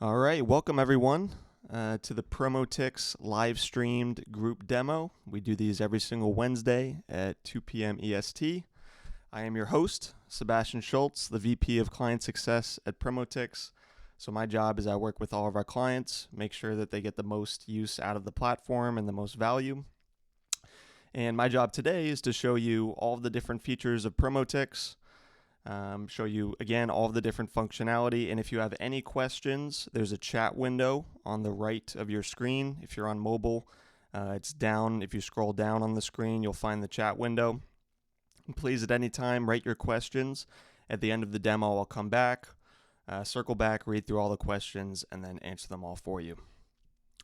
All right, welcome everyone to the PromoTix live streamed group demo. We do these every single Wednesday at 2 p.m. EST. I am your host, Sebastian Schultz, the VP of Client Success at PromoTix. So my job is I work with all of our clients, make sure that they get the most use out of the platform and the most value. And my job today is to show you all of the different features of PromoTix, show you, again, all of the different functionality. And if you have any questions, there's a chat window on the right of your screen. If you're on mobile, it's down. If you scroll down on the screen, you'll find the chat window. And please, at any time, write your questions. At the end of the demo, I'll come back, circle back, read through all the questions, and then answer them all for you.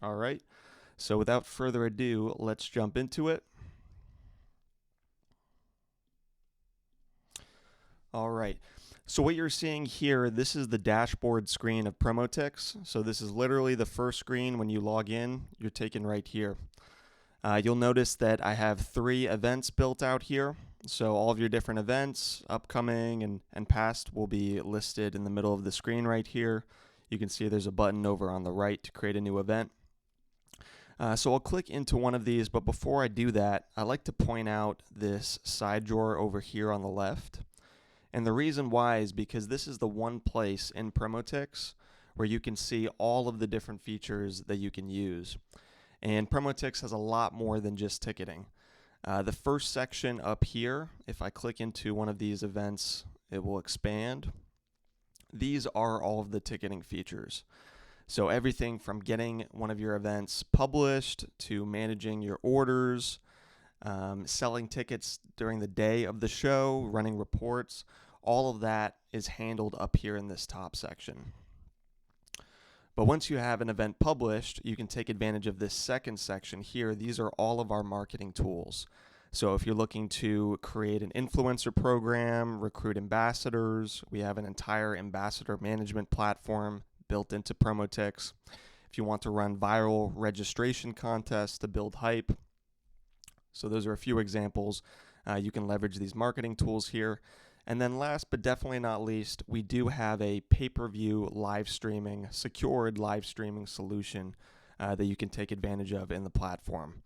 All right. So without further ado, let's jump into it. All right, so what you're seeing here, this is the dashboard screen of PromoTix. So this is literally the first screen when you log in, you're taken right here. You'll notice that I have 3 events built out here. So all of your different events, upcoming and past, will be listed in the middle of the screen right here. You can see there's a button over on the right to create a new event. So I'll click into one of these, but before I do that, I like to point out this side drawer over here on the left. And the reason why is because this is the one place in PromoTix where you can see all of the different features that you can use. And PromoTix has a lot more than just ticketing. The first section up here, if I click into one of these events, it will expand. These are all of the ticketing features. So everything from getting one of your events published to managing your orders, selling tickets during the day of the show, running reports, all of that is handled up here in this top section. But once you have an event published, you can take advantage of this second section here. These are all of our marketing tools. So if you're looking to create an influencer program, recruit ambassadors, we have an entire ambassador management platform built into PromoTix. If you want to run viral registration contests to build hype, so those are a few examples. You can leverage these marketing tools here. And then last but definitely not least, we do have a pay-per-view live streaming, secured live streaming solution that you can take advantage of in the platform.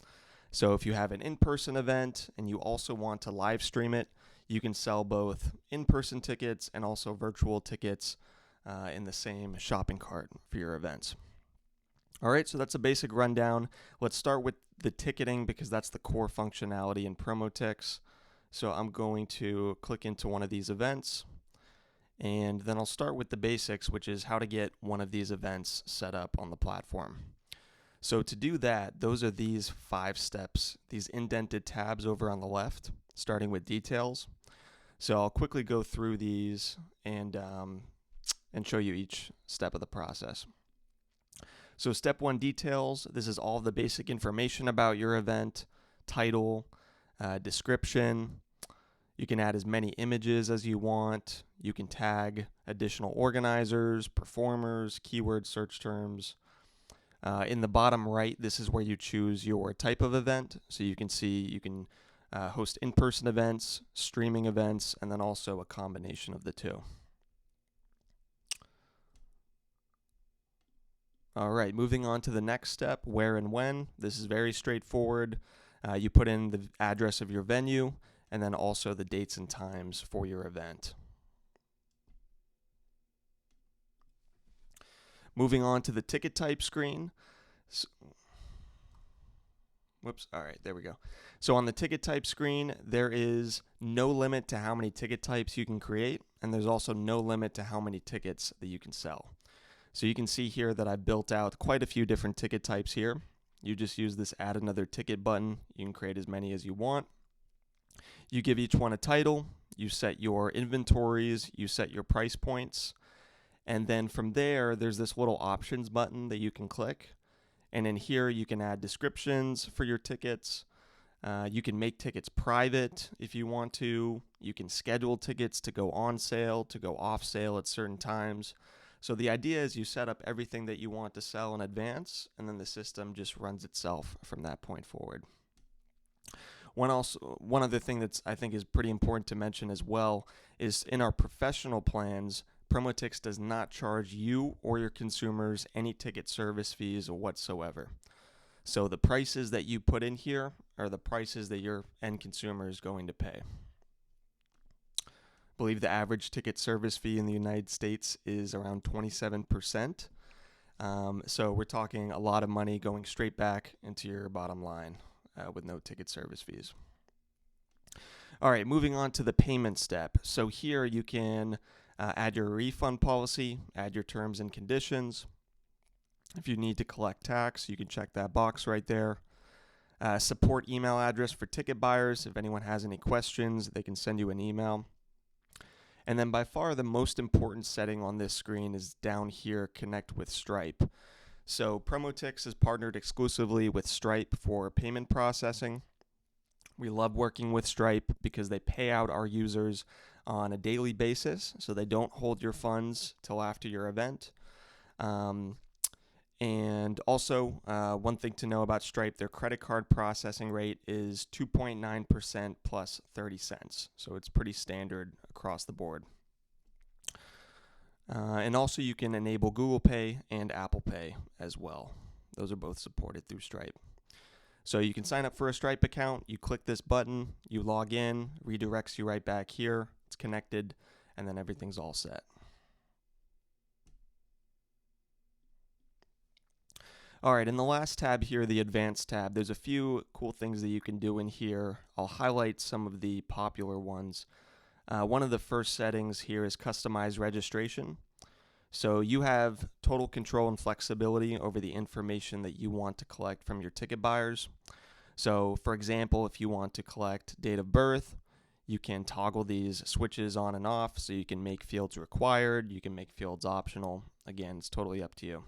So if you have an in-person event and you also want to live stream it, you can sell both in-person tickets and also virtual tickets in the same shopping cart for your events. All right, so that's a basic rundown. Let's start with the ticketing because that's the core functionality in PromoTix. So I'm going to click into one of these events, and then I'll start with the basics, which is how to get one of these events set up on the platform. So to do that, those are these 5 steps, these indented tabs over on the left, starting with details. So I'll quickly go through these and show you each step of the process. So step 1, details. This is all the basic information about your event, title, description. You can add as many images as you want. You can tag additional organizers, performers, keyword search terms. In the bottom right, this is where you choose your type of event. So you can see you can host in-person events, streaming events, and then also a combination of the two. All right, moving on to the next step, where and when. This is very straightforward. You put in the address of your venue and then also the dates and times for your event. Moving on to the ticket type screen. All right, there we go. So on the ticket type screen, there is no limit to how many ticket types you can create, and there's also no limit to how many tickets that you can sell. So you can see here that I built out quite a few different ticket types here. You just use this add another ticket button. You can create as many as you want. You give each one a title. You set your inventories. You set your price points. And then from there, there's this little options button that you can click. And in here, you can add descriptions for your tickets. You can make tickets private if you want to. You can schedule tickets to go on sale, to go off sale at certain times. So the idea is you set up everything that you want to sell in advance, and then the system just runs itself from that point forward. One other thing that's I think is pretty important to mention as well is in our professional plans, PromoTix does not charge you or your consumers any ticket service fees whatsoever. So the prices that you put in here are the prices that your end consumer is going to pay. I believe the average ticket service fee in the United States is around 27%. So we're talking a lot of money going straight back into your bottom line with no ticket service fees. All right, moving on to the payment step. So here you can add your refund policy, add your terms and conditions. If you need to collect tax, you can check that box right there. Support email address for ticket buyers. If anyone has any questions, they can send you an email. And then by far the most important setting on this screen is down here, connect with Stripe. So PromoTix is partnered exclusively with Stripe for payment processing. We love working with Stripe because they pay out our users on a daily basis, so they don't hold your funds till after your event. And also, one thing to know about Stripe, their credit card processing rate is 2.9% plus 30 cents. So it's pretty standard across the board. And also you can enable Google Pay and Apple Pay as well. Those are both supported through Stripe. So you can sign up for a Stripe account, you click this button, you log in, redirects you right back here, it's connected, and then everything's all set. All right, in the last tab here, the Advanced tab, there's a few cool things that you can do in here. I'll highlight some of the popular ones. One of the first settings here is Customize Registration. So you have total control and flexibility over the information that you want to collect from your ticket buyers. So for example, if you want to collect date of birth, you can toggle these switches on and off, so you can make fields required, you can make fields optional. Again, it's totally up to you.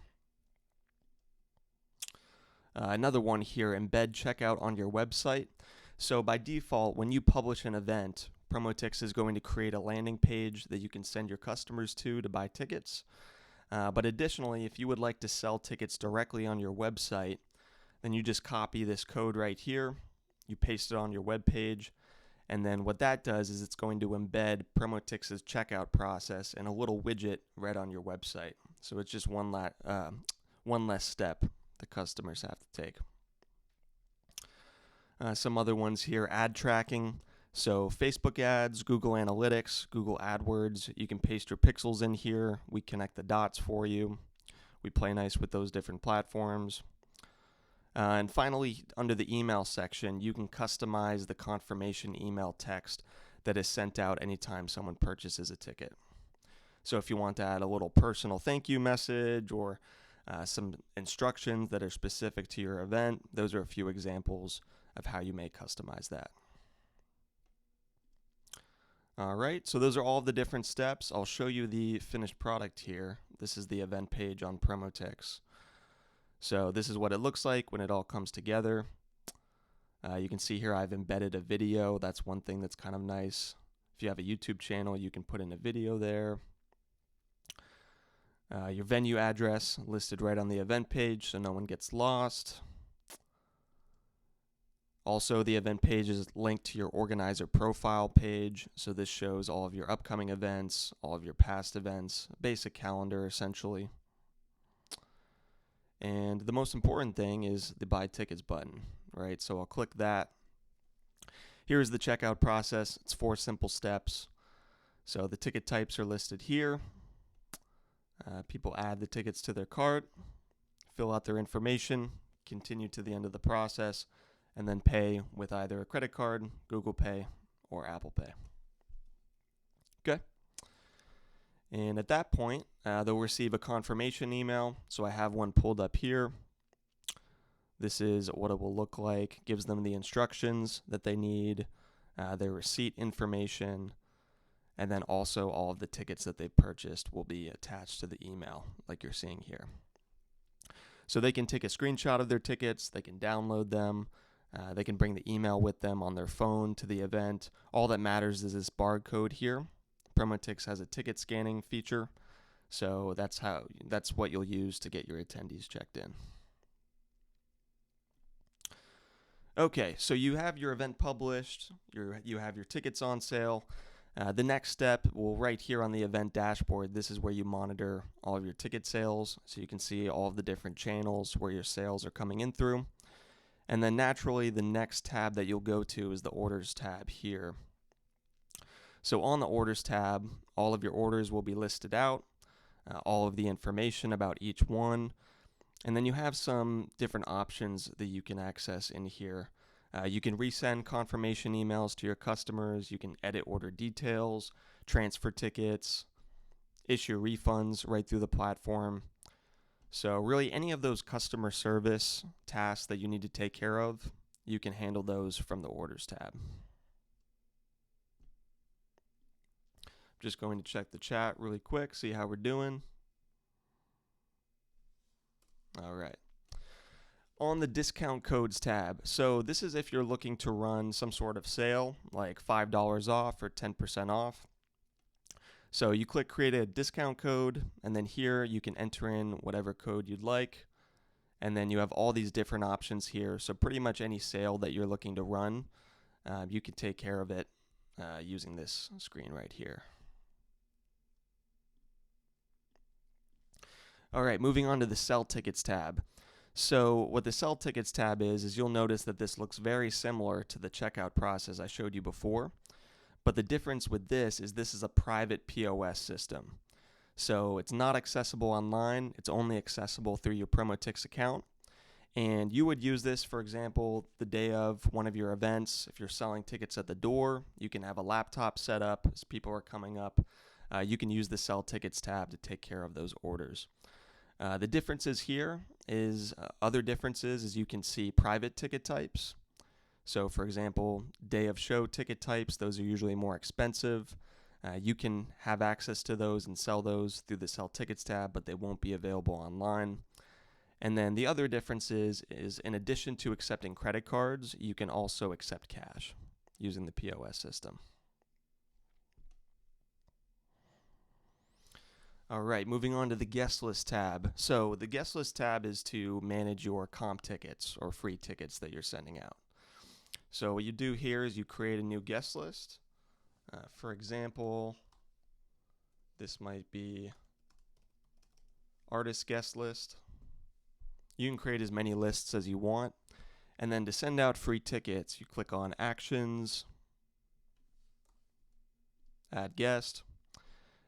Another one here, embed checkout on your website. So by default, when you publish an event, PromoTix is going to create a landing page that you can send your customers to buy tickets. But additionally, if you would like to sell tickets directly on your website, then you just copy this code right here, you paste it on your web page, and then what that does is it's going to embed PromoTix's checkout process in a little widget right on your website. So it's just one less step the customers have to take. Some other ones here, ad tracking. So Facebook ads, Google Analytics, Google AdWords, you can paste your pixels in here. We connect the dots for you. We play nice with those different platforms. And finally, under the email section, you can customize the confirmation email text that is sent out anytime someone purchases a ticket. So if you want to add a little personal thank you message or some instructions that are specific to your event, those are a few examples of how you may customize that. All right, so those are all the different steps. I'll show you the finished product here. This is the event page on PromoTix. So this is what it looks like when it all comes together. You can see here I've embedded a video. That's one thing that's kind of nice. If you have a YouTube channel, you can put in a video there. Your venue address listed right on the event page so no one gets lost. Also, the event page is linked to your organizer profile page, so this shows all of your upcoming events, all of your past events, a basic calendar essentially. And the most important thing is the Buy Tickets button, right? So I'll click that. Here's the checkout process. It's 4 simple steps. So the ticket types are listed here. People add the tickets to their cart, fill out their information, continue to the end of the process, and then pay with either a credit card, Google Pay, or Apple Pay. Okay. And at that point, they'll receive a confirmation email. So I have one pulled up here. This is what it will look like. Gives them the instructions that they need, their receipt information, and then also all of the tickets that they've purchased will be attached to the email like you're seeing here. So they can take a screenshot of their tickets, they can download them, they can bring the email with them on their phone to the event. All that matters is this barcode here. PromoTix has a ticket scanning feature, so that's what you'll use to get your attendees checked in. Okay, so you have your event published, you have your tickets on sale. The next step, well, right here on the event dashboard, this is where you monitor all of your ticket sales, so you can see all of the different channels where your sales are coming in through. And then naturally, the next tab that you'll go to is the Orders tab here. So on the Orders tab, all of your orders will be listed out, all of the information about each one, and then you have some different options that you can access in here. You can resend confirmation emails to your customers, you can edit order details, transfer tickets, issue refunds right through the platform. So really any of those customer service tasks that you need to take care of, you can handle those from the Orders tab. Just going to check the chat really quick, see how we're doing. All right. On the discount codes tab, so this is if you're looking to run some sort of sale, like $5 off or 10% off. So you click create a discount code, and then here you can enter in whatever code you'd like. And then you have all these different options here. So pretty much any sale that you're looking to run, you can take care of it using this screen right here. All right, moving on to the Sell Tickets tab. So what the Sell Tickets tab is you'll notice that this looks very similar to the checkout process I showed you before. But the difference with this is a private POS system. So it's not accessible online, it's only accessible through your PromoTix account. And you would use this, for example, the day of one of your events. If you're selling tickets at the door, you can have a laptop set up as people are coming up. You can use the Sell Tickets tab to take care of those orders. The differences here is other differences is you can see private ticket types. So for example, day of show ticket types, those are usually more expensive. You can have access to those and sell those through the Sell Tickets tab, but they won't be available online. And then the other difference is in addition to accepting credit cards, you can also accept cash using the POS system. All right, moving on to the guest list tab. So the guest list tab is to manage your comp tickets or free tickets that you're sending out. So what you do here is you create a new guest list. For example, this might be artist guest list. You can create as many lists as you want. And then to send out free tickets, you click on Actions, Add Guest.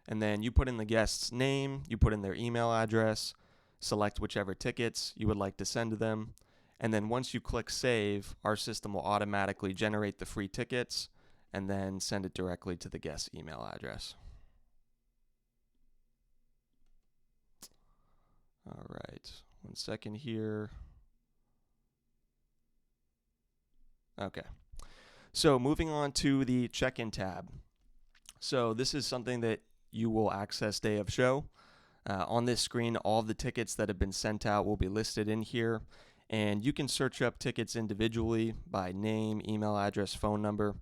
And then you put in the guest's name, you put in their email address, select whichever tickets you would like to send to them, and then once you click save, our system will automatically generate the free tickets and then send it directly to the guest's email address. All right, 1 second here. Okay, so moving on to the check-in tab. So this is something that you will access day of show. On this screen, all of the tickets that have been sent out will be listed in here, and you can search up tickets individually by name, email address, phone number,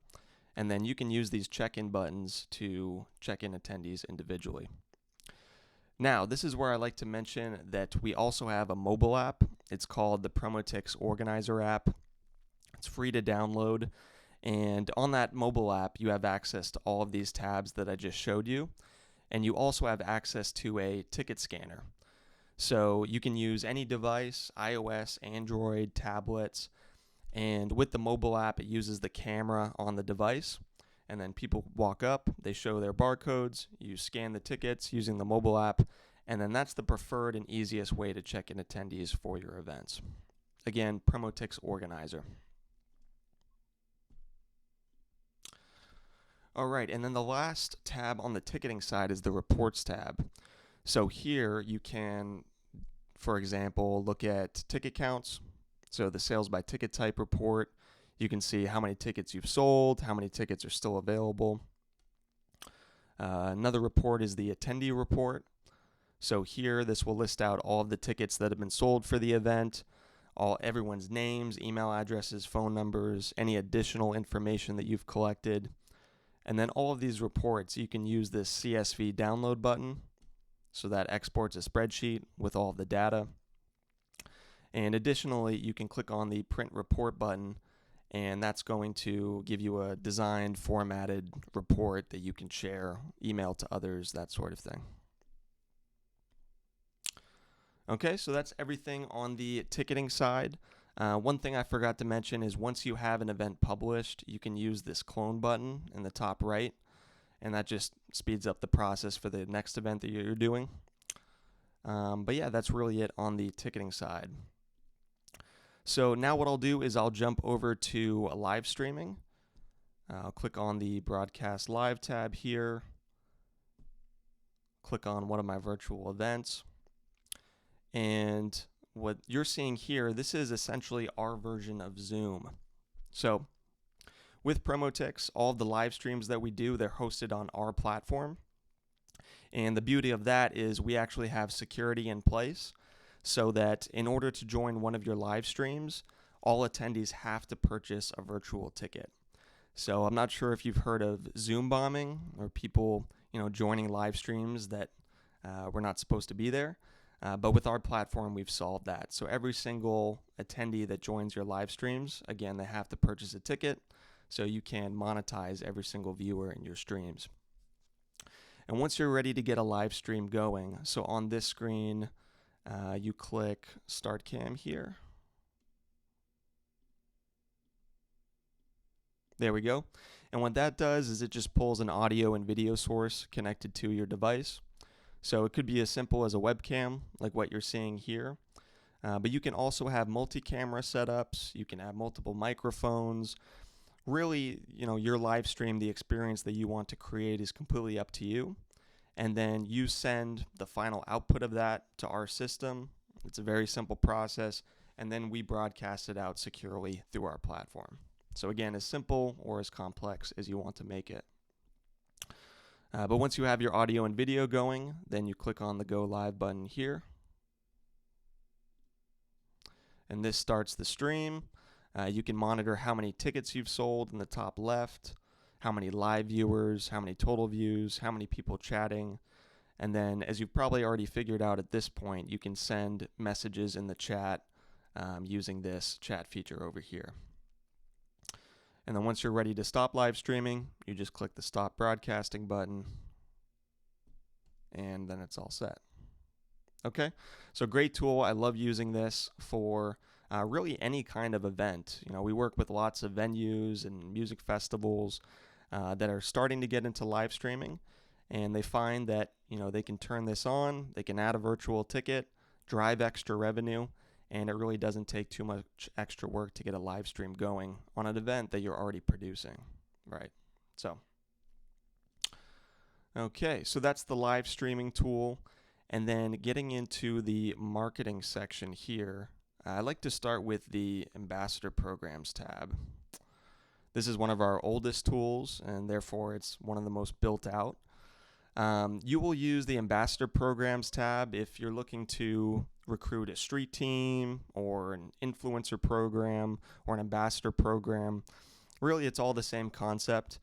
and then you can use these check-in buttons to check in attendees individually. Now, this is where I like to mention that we also have a mobile app. It's called the PromoTix Organizer app. It's free to download, and on that mobile app, you have access to all of these tabs that I just showed you. And you also have access to a ticket scanner. So you can use any device, iOS, Android, tablets, and with the mobile app, it uses the camera on the device. And then people walk up, they show their barcodes, you scan the tickets using the mobile app, and then that's the preferred and easiest way to check in attendees for your events. Again, PromoTix Organizer. All right, and then the last tab on the ticketing side is the Reports tab. So here you can, for example, look at ticket counts. So the sales by ticket type report. You can see how many tickets you've sold, how many tickets are still available. Another report is the attendee report. So here, this will list out all of the tickets that have been sold for the event, everyone's names, email addresses, phone numbers, any additional information that you've collected. And then all of these reports, you can use this CSV download button. So that exports a spreadsheet with all of the data. And additionally, you can click on the print report button and that's going to give you a designed, formatted report that you can share, email to others, that sort of thing. Okay, so that's everything on the ticketing side. One thing I forgot to mention is once you have an event published, you can use this clone button in the top right, and that just speeds up the process for the next event that you're doing. But yeah, that's really it on the ticketing side. So now what I'll do is I'll jump over to live streaming. I'll click on the broadcast live tab here, click on one of my virtual events, and what you're seeing here, this is essentially our version of Zoom. So with PromoTix, all of the live streams that we do, they're hosted on our platform. And the beauty of that is we actually have security in place so that in order to join one of your live streams, all attendees have to purchase a virtual ticket. So I'm not sure if you've heard of Zoom bombing or people, joining live streams that were not supposed to be there. But with our platform, we've solved that. So every single attendee that joins your live streams, again, they have to purchase a ticket so you can monetize every single viewer in your streams. And once you're ready to get a live stream going, so on this screen, you click Start Cam here. There we go. And what that does is it just pulls an audio and video source connected to your device. So it could be as simple as a webcam, like what you're seeing here. But you can also have multi-camera setups. You can have multiple microphones. Really, your live stream, the experience that you want to create is completely up to you. And then you send the final output of that to our system. It's a very simple process. And then we broadcast it out securely through our platform. So again, as simple or as complex as you want to make it. But once you have your audio and video going, then you click on the Go Live button here. And this starts the stream. You can monitor how many tickets you've sold in the top left, how many live viewers, how many total views, how many people chatting. And then, as you've probably already figured out at this point, you can send messages in the chat using this chat feature over here. And then once you're ready to stop live streaming, you just click the Stop Broadcasting button, and then it's all set. Okay, so great tool. I love using this for really any kind of event. We work with lots of venues and music festivals that are starting to get into live streaming, and they find that they can turn this on, they can add a virtual ticket, drive extra revenue, and it really doesn't take too much extra work to get a live stream going on an event that you're already producing, right? So, okay, so that's the live streaming tool. And then getting into the marketing section here, I like to start with the Ambassador Programs tab. This is one of our oldest tools, and therefore it's one of the most built out. You will use the Ambassador Programs tab if you're looking to recruit a street team or an influencer program or an ambassador program. Really, it's all the same concept.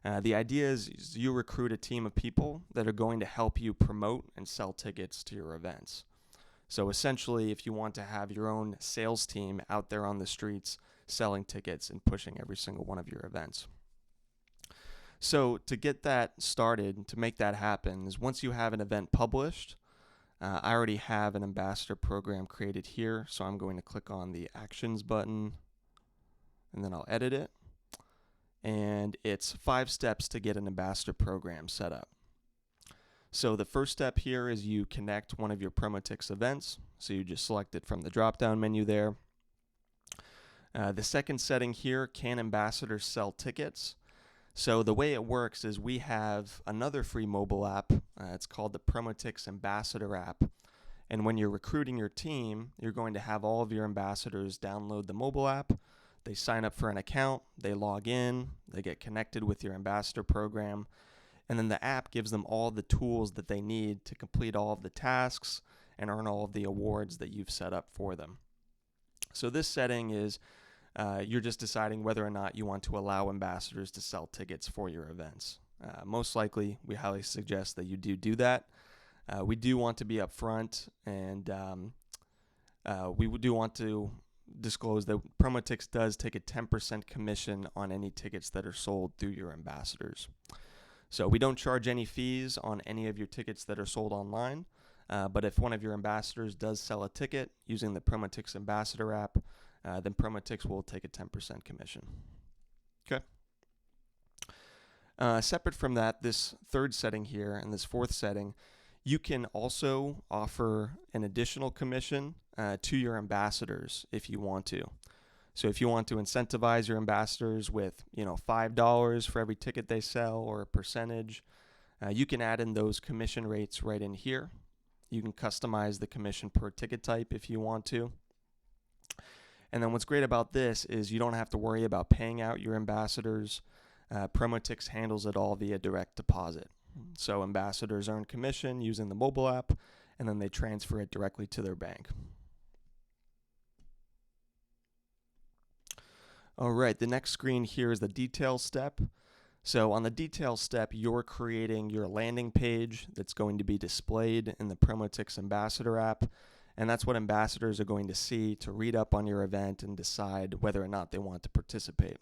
The idea is you recruit a team of people that are going to help you promote and sell tickets to your events. So essentially, if you want to have your own sales team out there on the streets selling tickets and pushing every single one of your events. So to get that started, to make that happen, is once you have an event published, I already have an ambassador program created here, so I'm going to click on the Actions button, and then I'll edit it. And it's 5 steps to get an ambassador program set up. So the first step here is you connect one of your PromoTix events. So you just select it from the drop-down menu there. The second setting here, can ambassadors sell tickets? So the way it works is we have another free mobile app. It's called the PromoTix Ambassador app. And when you're recruiting your team, you're going to have all of your ambassadors download the mobile app. They sign up for an account, they log in, they get connected with your ambassador program, and then the app gives them all the tools that they need to complete all of the tasks and earn all of the awards that you've set up for them. So this setting is you're just deciding whether or not you want to allow ambassadors to sell tickets for your events. Most likely, we highly suggest that you do that. We do want to be upfront, and we do want to disclose that PromoTix does take a 10% commission on any tickets that are sold through your ambassadors. So we don't charge any fees on any of your tickets that are sold online, but if one of your ambassadors does sell a ticket using the PromoTix ambassador app, then PromoTix will take a 10% commission. Okay. Separate from that, this third setting here and this fourth setting, you can also offer an additional commission to your ambassadors if you want to. So if you want to incentivize your ambassadors with, $5 for every ticket they sell or a percentage, you can add in those commission rates right in here. You can customize the commission per ticket type if you want to. And then what's great about this is you don't have to worry about paying out your ambassadors. PromoTix handles it all via direct deposit. So ambassadors earn commission using the mobile app, and then they transfer it directly to their bank. All right, the next screen here is the details step. So on the details step, you're creating your landing page that's going to be displayed in the PromoTix ambassador app, and that's what ambassadors are going to see to read up on your event and decide whether or not they want to participate.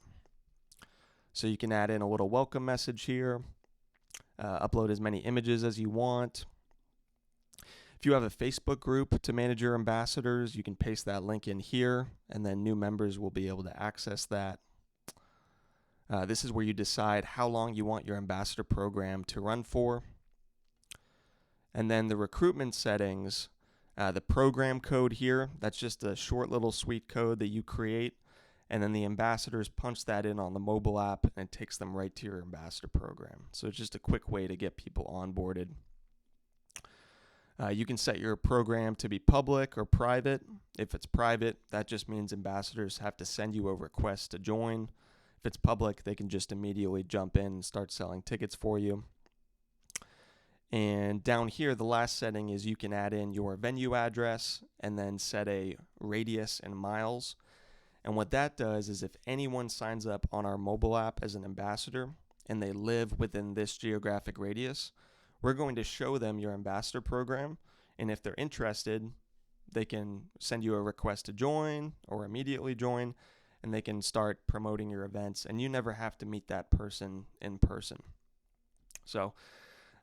So you can add in a little welcome message here, upload as many images as you want. If you have a Facebook group to manage your ambassadors, you can paste that link in here, and then new members will be able to access that. This is where you decide how long you want your ambassador program to run for. And then the recruitment settings, the program code here, that's just a short little sweet code that you create, and then the ambassadors punch that in on the mobile app, and it takes them right to your ambassador program. So it's just a quick way to get people onboarded. You can set your program to be public or private. If it's private, that just means ambassadors have to send you a request to join. If it's public, they can just immediately jump in and start selling tickets for you. And down here, the last setting is you can add in your venue address and then set a radius in miles. And what that does is if anyone signs up on our mobile app as an ambassador and they live within this geographic radius, we're going to show them your ambassador program, and if they're interested, they can send you a request to join or immediately join, and they can start promoting your events, and you never have to meet that person in person. So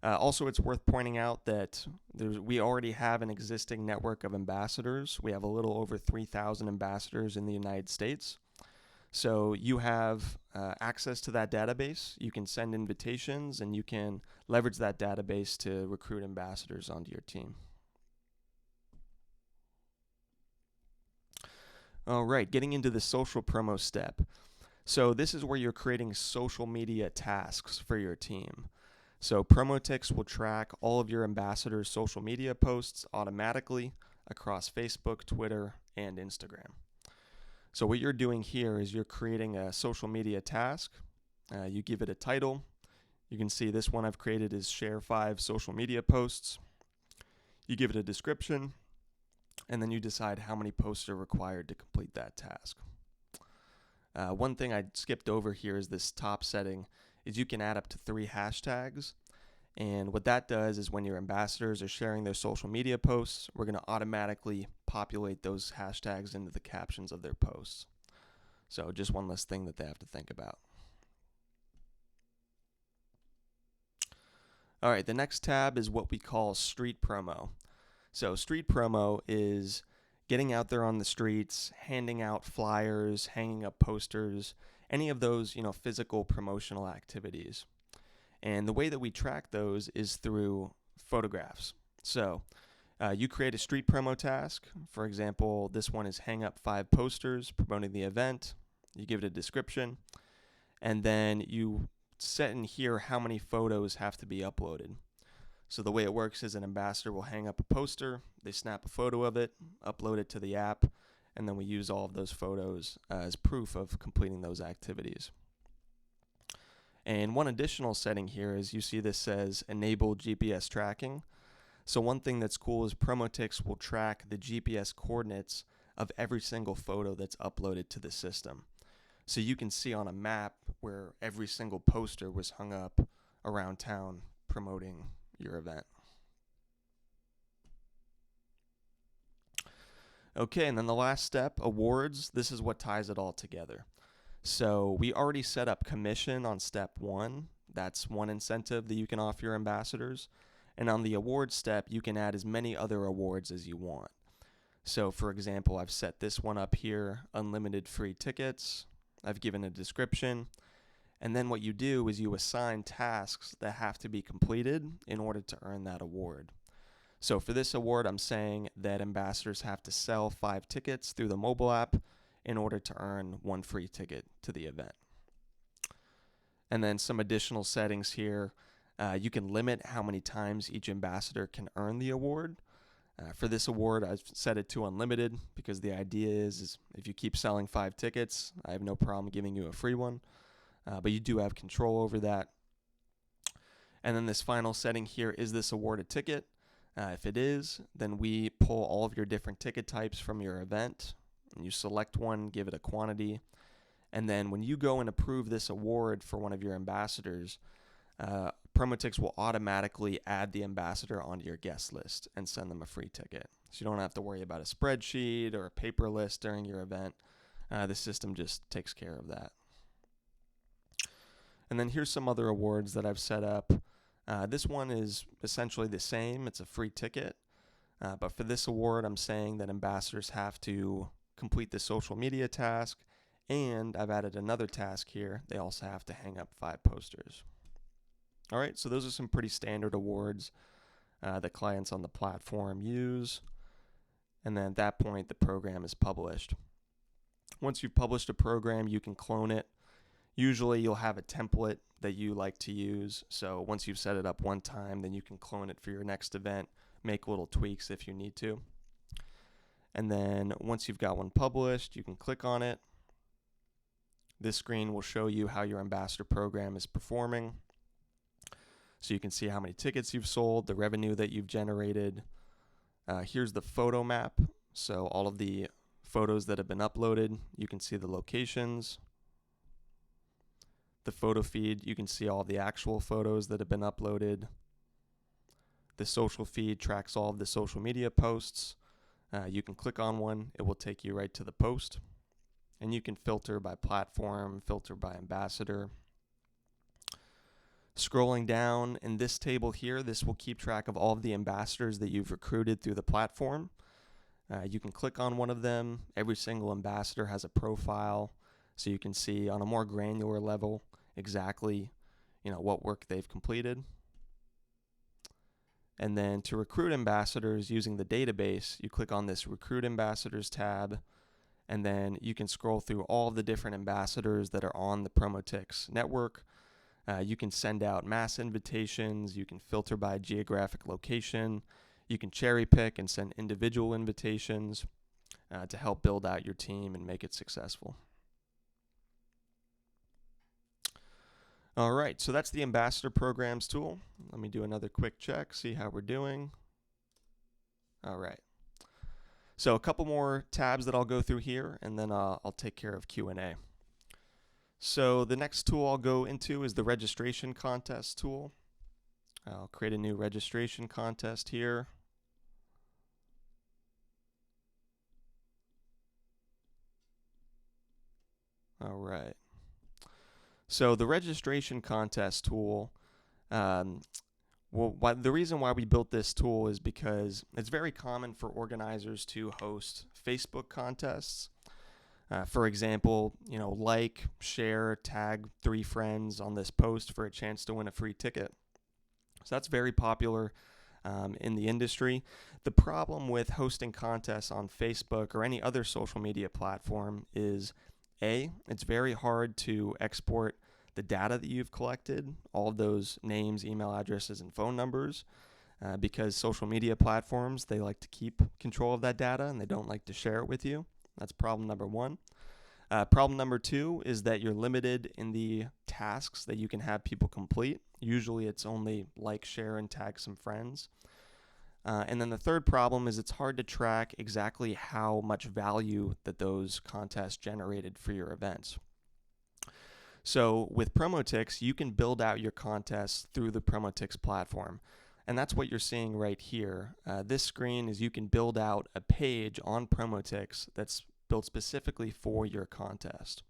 also it's worth pointing out that we already have an existing network of ambassadors. We have a little over 3,000 ambassadors in the United States. So you have access to that database. You can send invitations, and you can leverage that database to recruit ambassadors onto your team. All right, getting into the social promo step. So this is where you're creating social media tasks for your team. So PromoTix will track all of your ambassadors' social media posts automatically across Facebook, Twitter, and Instagram. So what you're doing here is you're creating a social media task. You give it a title. You can see this one I've created is share 5 social media posts. You give it a description, and then you decide how many posts are required to complete that task. One thing I skipped over here is this top setting is you can add up to 3 hashtags. And what that does is when your ambassadors are sharing their social media posts, we're going to automatically populate those hashtags into the captions of their posts. So just one less thing that they have to think about. All right, the next tab is what we call street promo. So street promo is getting out there on the streets, handing out flyers, hanging up posters, any of those, physical promotional activities. And the way that we track those is through photographs. So you create a street promo task. For example, this one is hang up 5 posters promoting the event. You give it a description, and then you set in here how many photos have to be uploaded. So the way it works is an ambassador will hang up a poster, they snap a photo of it, upload it to the app, and then we use all of those photos as proof of completing those activities. And one additional setting here is you see this says enable GPS tracking. So one thing that's cool is PromoTix will track the GPS coordinates of every single photo that's uploaded to the system. So you can see on a map where every single poster was hung up around town promoting your event. Okay, and then the last step, awards. This is what ties it all together. So we already set up commission on step 1. That's one incentive that you can offer your ambassadors. And on the award step, you can add as many other awards as you want. So for example, I've set this one up here, unlimited free tickets. I've given a description. And then what you do is you assign tasks that have to be completed in order to earn that award. So for this award, I'm saying that ambassadors have to sell 5 tickets through the mobile app in order to earn 1 free ticket to the event. And then some additional settings here. You can limit how many times each ambassador can earn the award. For this award, I've set it to unlimited because the idea is if you keep selling 5 tickets, I have no problem giving you a free one. But you do have control over that. And then this final setting here, is this award a ticket? If it is, then we pull all of your different ticket types from your event, and you select one, give it a quantity, and then when you go and approve this award for one of your ambassadors, PromoTix will automatically add the ambassador onto your guest list and send them a free ticket. So you don't have to worry about a spreadsheet or a paper list during your event. The system just takes care of that. And then here's some other awards that I've set up. This one is essentially the same. It's a free ticket. But for this award, I'm saying that ambassadors have to complete the social media task, and I've added another task here. They also have to hang up 5 posters. All right, so those are some pretty standard awards that clients on the platform use. And then at that point, the program is published. Once you've published a program, you can clone it. Usually you'll have a template that you like to use. So once you've set it up one time, then you can clone it for your next event, make little tweaks if you need to. And then once you've got one published, you can click on it. This screen will show you how your ambassador program is performing. So you can see how many tickets you've sold, the revenue that you've generated. Here's the photo map. So all of the photos that have been uploaded, you can see the locations. The photo feed, you can see all of the actual photos that have been uploaded. The social feed tracks all of the social media posts. You can click on one, it will take you right to the post. And you can filter by platform, filter by ambassador. Scrolling down in this table here, this will keep track of all of the ambassadors that you've recruited through the platform. You can click on one of them. Every single ambassador has a profile, so you can see on a more granular level exactly, what work they've completed. And then to recruit ambassadors using the database, you click on this Recruit Ambassadors tab, and then you can scroll through all of the different ambassadors that are on the PromoTix network. You can send out mass invitations, you can filter by geographic location, you can cherry pick and send individual invitations to help build out your team and make it successful. All right, so that's the Ambassador Programs tool. Let me do another quick check, see how we're doing. All right. So a couple more tabs that I'll go through here, and then I'll take care of Q&A. So the next tool I'll go into is the registration contest tool. I'll create a new registration contest here. All right. So the registration contest tool, the reason why we built this tool is because it's very common for organizers to host Facebook contests. For example, like, share, tag 3 friends on this post for a chance to win a free ticket. So that's very popular in the industry. The problem with hosting contests on Facebook or any other social media platform is it's very hard to export the data that you've collected, all of those names, email addresses, and phone numbers, because social media platforms, they like to keep control of that data and they don't like to share it with you. That's problem number 1. Problem number 2 is that you're limited in the tasks that you can have people complete. Usually it's only like, share, and tag some friends. And then the third problem is it's hard to track exactly how much value that those contests generated for your events. So with PromoTix, you can build out your contests through the PromoTix platform. And that's what you're seeing right here. This screen is you can build out a page on PromoTix that's built specifically for your contest.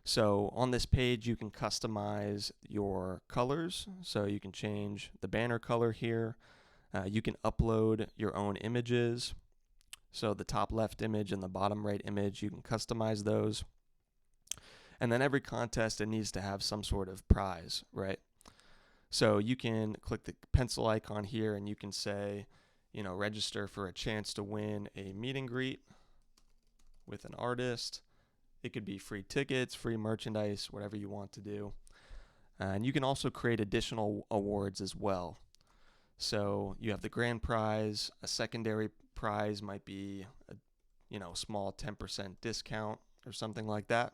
So on this page, you can customize your colors. So you can change the banner color here. You can upload your own images. So the top left image and the bottom right image, you can customize those. And then every contest, it needs to have some sort of prize, right? So you can click the pencil icon here and you can say, register for a chance to win a meet and greet with an artist. It could be free tickets, free merchandise, whatever you want to do. And you can also create additional awards as well. So you have the grand prize. A secondary prize might be a small 10% discount or something like that.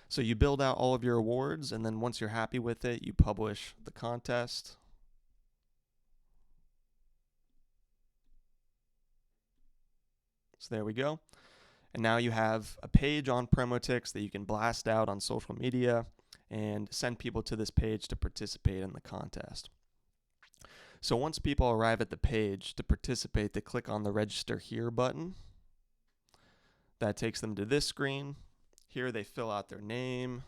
So you build out all of your awards, and then once you're happy with it, you publish the contest. So there we go. And now you have a page on PromoTix that you can blast out on social media and send people to this page to participate in the contest. So once people arrive at the page to participate, they click on the Register Here button. That takes them to this screen. Here they fill out their name,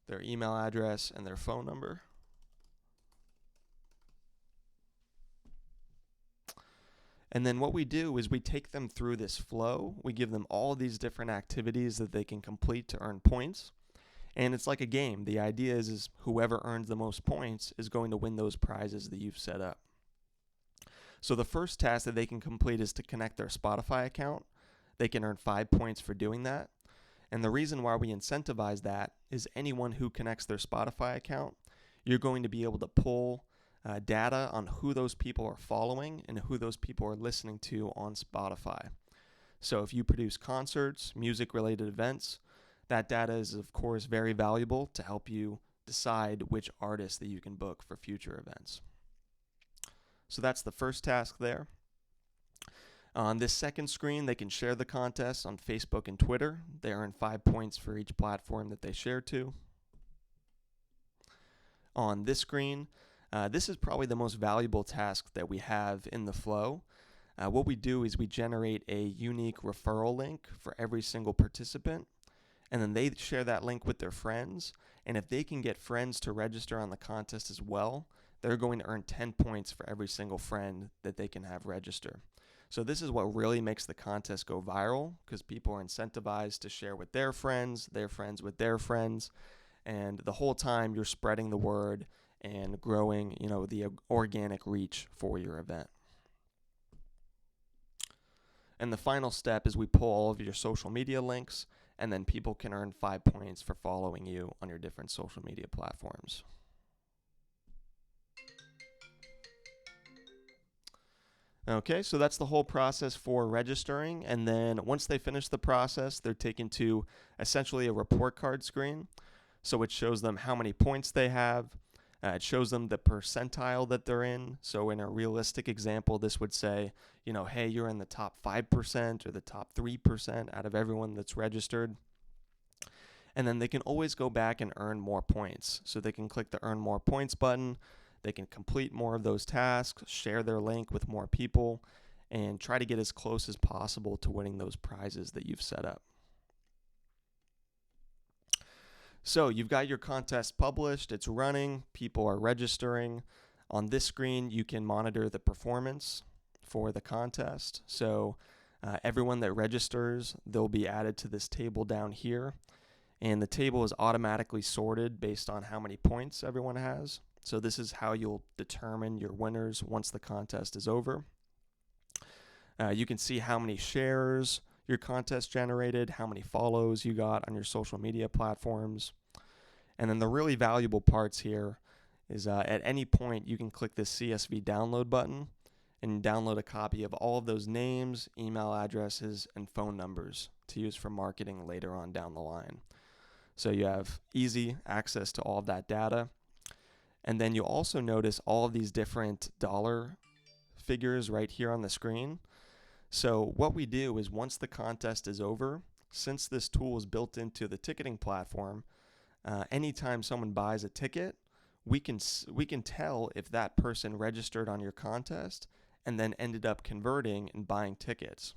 their email address, and their phone number. And then what we do is we take them through this flow. We give them all these different activities that they can complete to earn points. And it's like a game. The idea is whoever earns the most points is going to win those prizes that you've set up. So the first task that they can complete is to connect their Spotify account. They can earn 5 points for doing that. And the reason why we incentivize that is anyone who connects their Spotify account, you're going to be able to pull data on who those people are following and who those people are listening to on Spotify. So if you produce concerts, music-related events, that data is, of course, very valuable to help you decide which artists that you can book for future events. So that's the first task there. On this second screen, they can share the contest on Facebook and Twitter. They earn 5 points for each platform that they share to. On this screen, this is probably the most valuable task that we have in the flow. What we do is we generate a unique referral link for every single participant, and then they share that link with their friends. And if they can get friends to register on the contest as well, they're going to earn 10 points for every single friend that they can have register. So this is what really makes the contest go viral, because people are incentivized to share with their friends with their friends, and the whole time you're spreading the word and growing, the organic reach for your event. And the final step is we pull all of your social media links, and then people can earn 5 points for following you on your different social media platforms. Okay, so that's the whole process for registering, and then once they finish the process, they're taken to essentially a report card screen. So it shows them how many points they have. It shows them the percentile that they're in. So in a realistic example, this would say, hey, you're in the top 5% or the top 3% out of everyone that's registered. And then they can always go back and earn more points. So they can click the Earn More Points button. They can complete more of those tasks, share their link with more people, and try to get as close as possible to winning those prizes that you've set up. So you've got your contest published, it's running, people are registering. On this screen, you can monitor the performance for the contest. So everyone that registers, they'll be added to this table down here. And the table is automatically sorted based on how many points everyone has. So this is how you'll determine your winners once the contest is over. You can see how many shares your contest generated, how many follows you got on your social media platforms. And then the really valuable parts here is at any point you can click this CSV download button and download a copy of all of those names, email addresses, and phone numbers to use for marketing later on down the line. So you have easy access to all of that data. And then you'll also notice all of these different dollar figures right here on the screen. So what we do is once the contest is over, since this tool is built into the ticketing platform, anytime someone buys a ticket, we can tell if that person registered on your contest and then ended up converting and buying tickets.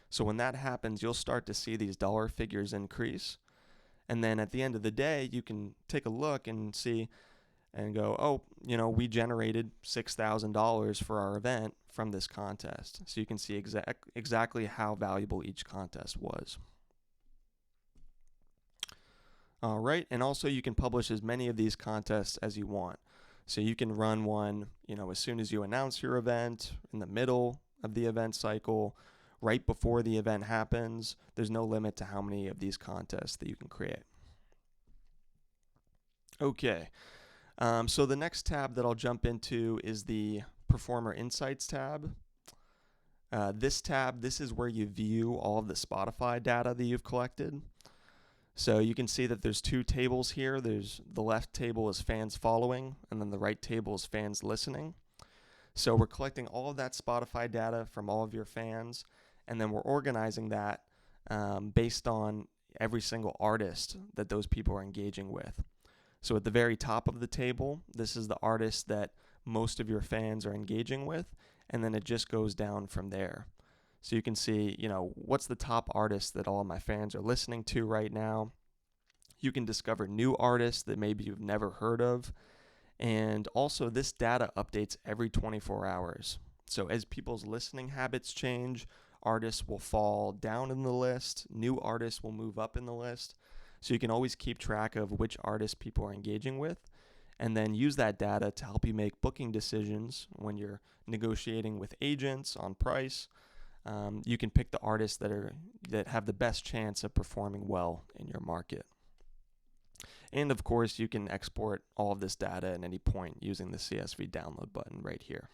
So when that happens, you'll start to see these dollar figures increase. And then at the end of the day, you can take a look and see and go, oh, we generated $6,000 for our event from this contest. So you can see exactly how valuable each contest was. All right, and also you can publish as many of these contests as you want. So you can run one, as soon as you announce your event, in the middle of the event cycle, right before the event happens. There's no limit to how many of these contests that you can create. Okay, so the next tab that I'll jump into is the Performer Insights tab. This is where you view all of the Spotify data that you've collected. So you can see that there's two tables here. There's the left table is fans following, and then the right table is fans listening. So we're collecting all of that Spotify data from all of your fans, and then we're organizing that based on every single artist that those people are engaging with. So at the very top of the table, this is the artist that most of your fans are engaging with, and then it just goes down from there. So you can see, what's the top artist that all of my fans are listening to right now. You can discover new artists that maybe you've never heard of. And also this data updates every 24 hours. So as people's listening habits change, artists will fall down in the list, new artists will move up in the list. So you can always keep track of which artists people are engaging with, and then use that data to help you make booking decisions when you're negotiating with agents on price. You can pick the artists that have the best chance of performing well in your market. And of course, you can export all of this data at any point using the CSV download button right here.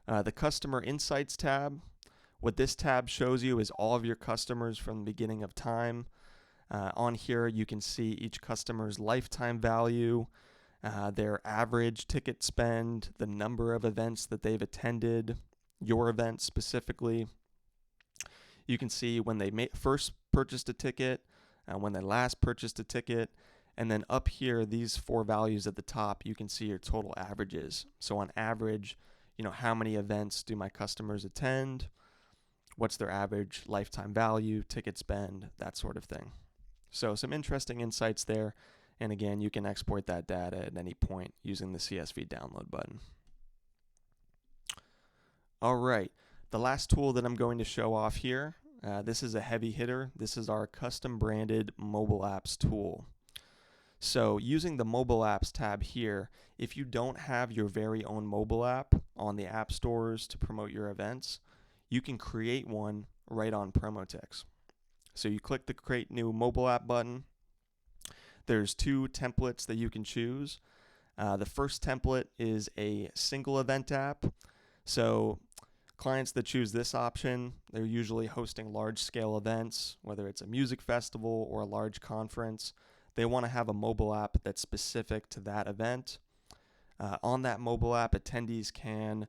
The Customer Insights tab. What this tab shows you is all of your customers from the beginning of time. On here, you can see each customer's lifetime value, their average ticket spend, the number of events that they've attended, your event specifically. You can see when they first purchased a ticket, when they last purchased a ticket, and then up here, these four values at the top, you can see your total averages. So on average, how many events do my customers attend? What's their average lifetime value, ticket spend, that sort of thing. So some interesting insights there. And again, you can export that data at any point using the CSV download button. All right, the last tool that I'm going to show off here, this is a heavy hitter. This is our custom branded mobile apps tool. So using the mobile apps tab here, if you don't have your very own mobile app on the app stores to promote your events, you can create one right on PromoTix. So you click the Create New Mobile App button. There's two templates that you can choose. The first template is a single event app. So clients that choose this option, they're usually hosting large-scale events, whether it's a music festival or a large conference. They want to have a mobile app that's specific to that event. On that mobile app, attendees can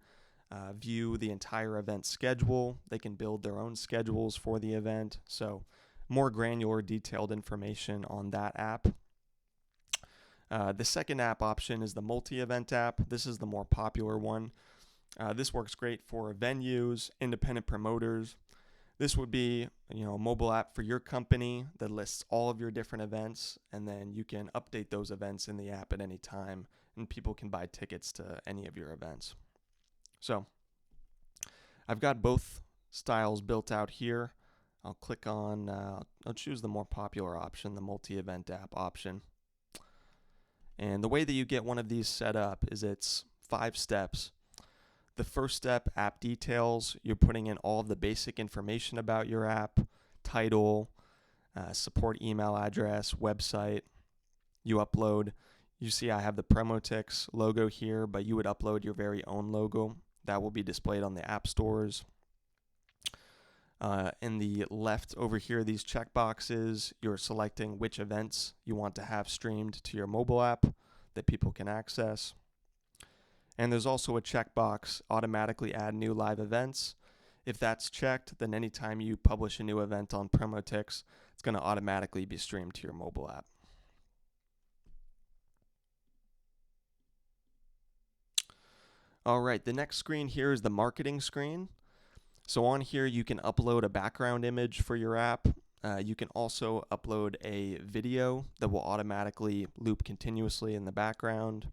view the entire event schedule. They can build their own schedules for the event. So more granular, detailed information on that app. The second app option is the multi-event app. This is the more popular one. This works great for venues, independent promoters. This would be, a mobile app for your company that lists all of your different events, and then you can update those events in the app at any time, and people can buy tickets to any of your events. So I've got both styles built out here. I'll click on, I'll choose the more popular option, the multi-event app option. And the way that you get one of these set up is it's 5 steps. The first step, app details, you're putting in all of the basic information about your app, title, support email address, website. You upload, you see I have the PromoTix logo here, but you would upload your very own logo. That will be displayed on the app stores. In the left over here, these checkboxes, you're selecting which events you want to have streamed to your mobile app that people can access. And there's also a checkbox, automatically add new live events. If that's checked, then anytime you publish a new event on PromoTix, it's going to automatically be streamed to your mobile app. All right, the next screen here is the marketing screen. So on here, you can upload a background image for your app. You can also upload a video that will automatically loop continuously in the background.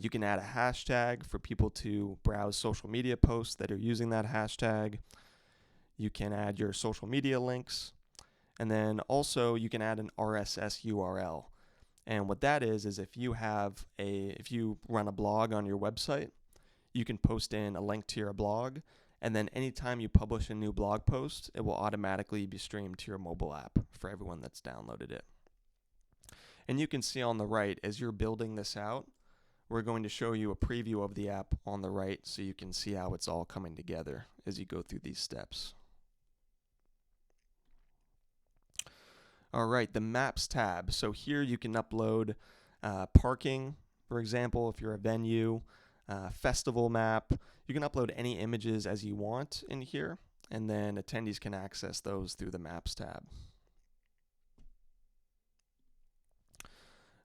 You can add a hashtag for people to browse social media posts that are using that hashtag. You can add your social media links. And then also you can add an RSS URL. And what that is if you run a blog on your website, you can post in a link to your blog, and then anytime you publish a new blog post, it will automatically be streamed to your mobile app for everyone that's downloaded it. And you can see on the right, as you're building this out, we're going to show you a preview of the app on the right so you can see how it's all coming together as you go through these steps. All right, the Maps tab. So here you can upload parking, for example, if you're a venue, festival map. You can upload any images as you want in here, and then attendees can access those through the Maps tab.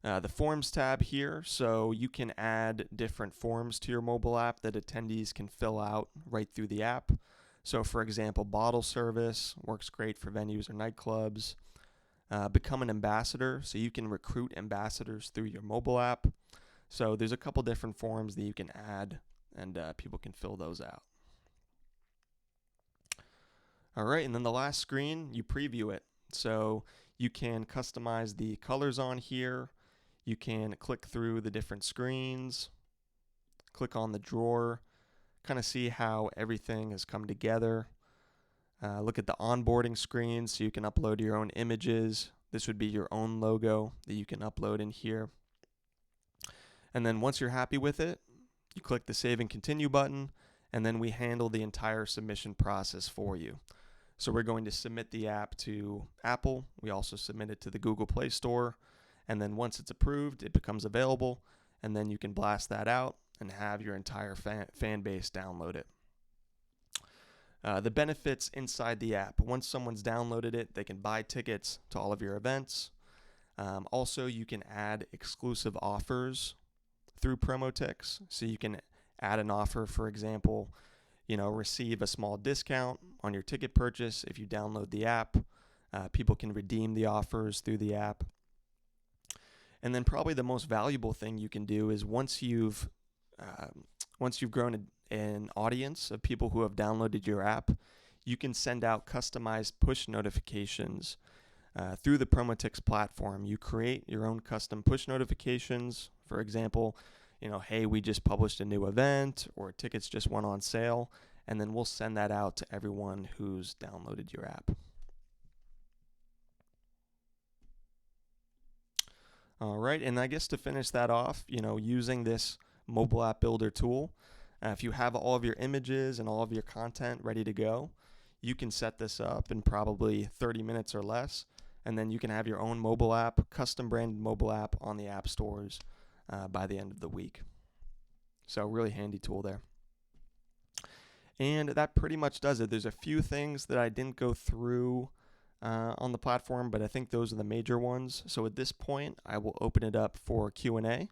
The Forms tab here, so you can add different forms to your mobile app that attendees can fill out right through the app. So for example, bottle service works great for venues or nightclubs. Become an ambassador, so you can recruit ambassadors through your mobile app. So there's a couple different forms that you can add, and people can fill those out. All right, and then the last screen, you preview it. So you can customize the colors on here. You can click through the different screens, click on the drawer, kind of see how everything has come together. Look at the onboarding screen, so you can upload your own images. This would be your own logo that you can upload in here. And then once you're happy with it, you click the Save and Continue button, and then we handle the entire submission process for you. So we're going to submit the app to Apple. We also submit it to the Google Play Store. And then once it's approved, it becomes available, and then you can blast that out and have your entire fan base download it. The benefits inside the app. Once someone's downloaded it, they can buy tickets to all of your events. Also, you can add exclusive offers through PromoTix. So you can add an offer, for example, receive a small discount on your ticket purchase if you download the app. People can redeem the offers through the app. And then probably the most valuable thing you can do is once you've grown an audience of people who have downloaded your app, you can send out customized push notifications through the PromoTix platform. You create your own custom push notifications. For example, hey, we just published a new event, or tickets just went on sale, and then we'll send that out to everyone who's downloaded your app. All right, and I guess to finish that off, using this mobile app builder tool, if you have all of your images and all of your content ready to go, you can set this up in probably 30 minutes or less, and then you can have your own mobile app, custom branded mobile app on the app stores by the end of the week. So really handy tool there. And that pretty much does it. There's a few things that I didn't go through on the platform, but I think those are the major ones. So at this point, I will open it up for Q&A.